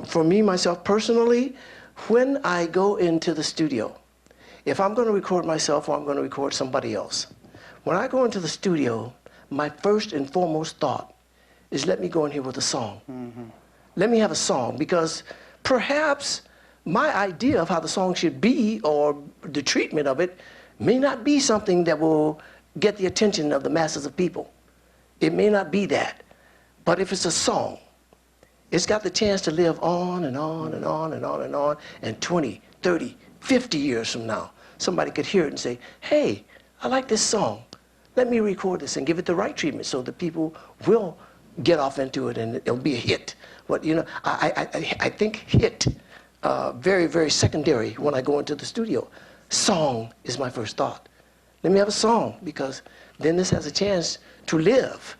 for me, myself personally, when I go into the studio, if I'm going to record myself or I'm going to record somebody else, when I go into the studio, my first and foremost thought is let me go in here with a song. Mm-hmm. Let me have a song, because perhaps my idea of how the song should be or the treatment of it may not be something that will get the attention of the masses of people. It may not be that. But if it's a song, it's got the chance to live on and on and on and on and on, and 20, 30, 50 years from now, somebody could hear it and say, hey, I like this song. Let me record this and give it the right treatment so that people will get off into it and it'll be a hit. But, you know, I think hit, very, very secondary when I go into the studio. Song is my first thought. Let me have a song, because then this has a chance to live.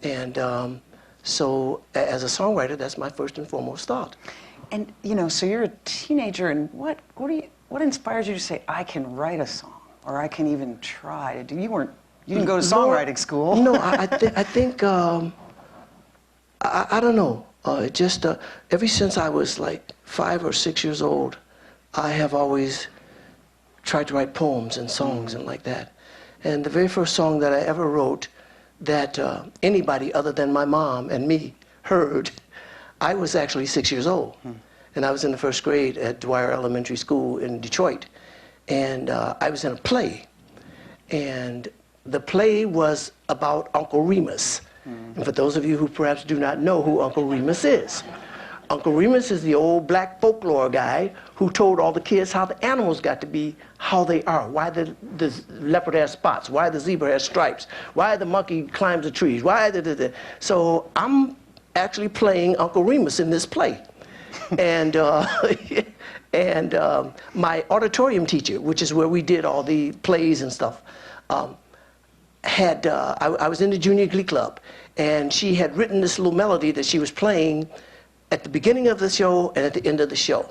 And so as a songwriter, that's my first and foremost thought. And, you know, so you're a teenager, and what inspires you to say, I can write a song, or I can even try? You didn't go to songwriting school. No, I think, I don't know. Just ever since I was like 5 or 6 years old, I have always tried to write poems and songs and like that. And the very first song that I ever wrote that anybody other than my mom and me heard, I was actually 6 years old. And I was in the first grade at Dwyer Elementary School in Detroit. And I was in a play. And the play was about Uncle Remus. And for those of you who perhaps do not know who Uncle Remus is, Uncle Remus is the old black folklore guy who told all the kids how the animals got to be how they are, why the leopard has spots, why the zebra has stripes, why the monkey climbs the trees, why the. So I'm actually playing Uncle Remus in this play. And, my auditorium teacher, which is where we did all the plays and stuff, I was in the junior glee club, and she had written this little melody that she was playing at the beginning of the show and at the end of the show.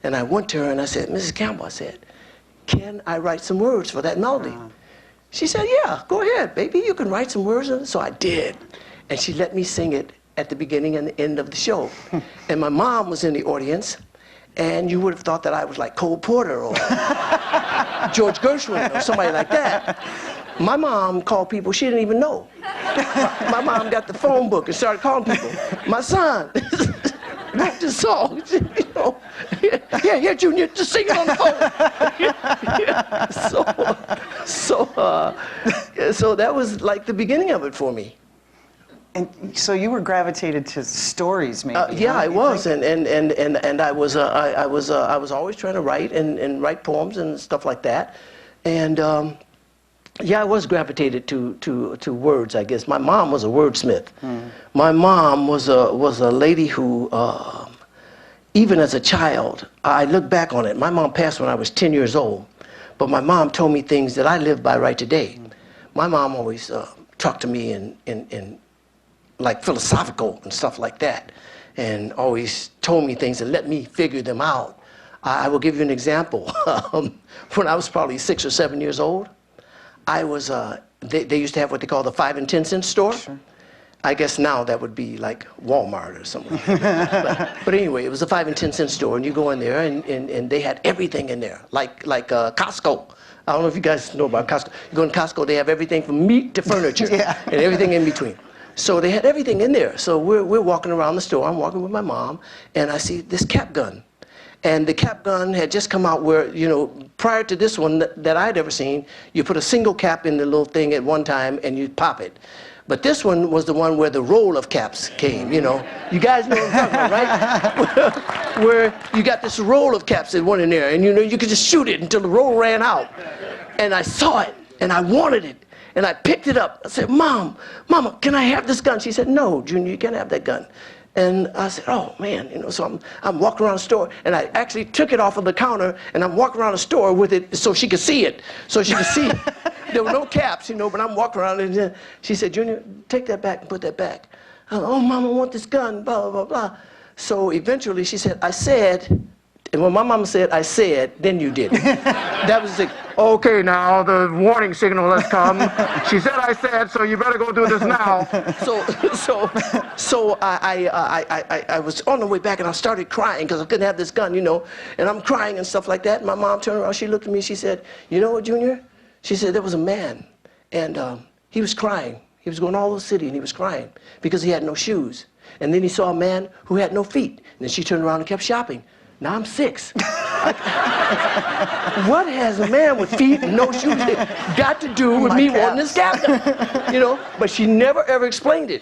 And I went to her and I said, Mrs. Campbell, I said, can I write some words for that melody? She said, yeah, go ahead, baby, you can write some words. So I did. And she let me sing it at the beginning and the end of the show. And my mom was in the audience, and you would have thought that I was like Cole Porter or George Gershwin or somebody like that. My mom called people she didn't even know. My mom got the phone book and started calling people. My son wrote this song. You know, here, Junior, just sing it on the phone. So that was like the beginning of it for me. And so you were gravitated to stories, maybe? Yeah, I was, and I was always trying to write and write poems and stuff like that, and yeah, I was gravitated to words, I guess. My mom was a wordsmith. My mom was a lady who, even as a child, I look back on it. My mom passed when I was 10 years old, but my mom told me things that I live by right today. My mom always talked to me in like philosophical and stuff like that, and always told me things and let me figure them out. I will give you an example. When I was probably 6 or 7 years old, I was, they used to have what they call the 5 and 10 cent store. Sure. I guess now that would be like Walmart or something. but anyway, it was a 5 and 10 cent store, and you go in there and they had everything in there, like Costco. I don't know if you guys know about Costco. You go in Costco, they have everything from meat to furniture and everything in between. So they had everything in there. So we're walking around the store. I'm walking with my mom, and I see this cap gun. And the cap gun had just come out where, you know, prior to this one that I'd ever seen, you put a single cap in the little thing at one time and you pop it. But this one was the one where the roll of caps came, you know. You guys know what I'm talking about, right? Where you got this roll of caps that went in there, and you know, you could just shoot it until the roll ran out. And I saw it, and I wanted it. And I picked it up. I said, Mama, can I have this gun? She said, no, Junior, you can't have that gun. And I said, oh, man, you know, so I'm walking around the store, and I actually took it off of the counter, and I'm walking around the store with it so she could see it, so she could see it. There were no caps, you know, but I'm walking around, and she said, Junior, take that back and put that back. Oh, Mama, I want this gun, blah, blah, blah, blah. So eventually she said, I said, And when my mama said, I said, then you did it. That was like, okay, now the warning signal has come. She said, I said, so you better go do this now. So I was on the way back and I started crying because I couldn't have this gun, you know. And I'm crying and stuff like that. And my mom turned around, she looked at me, she said, you know what, Junior? She said, there was a man and he was crying. He was going all over the city and he was crying because he had no shoes. And then he saw a man who had no feet. And then she turned around and kept shopping. Now I'm 6. What has a man with feet and no shoes got to do with me wanting this captain? You know, but she never ever explained it.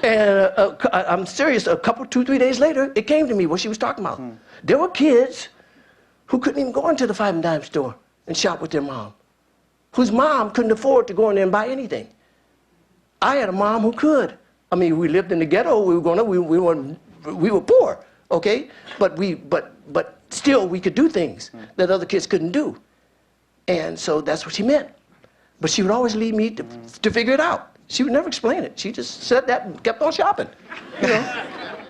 And I'm serious, 2-3 days later, it came to me what she was talking about. There were kids who couldn't even go into the 5 and dime store and shop with their mom, whose mom couldn't afford to go in there and buy anything. I had a mom who could. I mean, we lived in the ghetto. We were poor, okay? But still, we could do things that other kids couldn't do. And so that's what she meant. But she would always leave me to figure it out. She would never explain it. She just said that and kept on shopping, you know?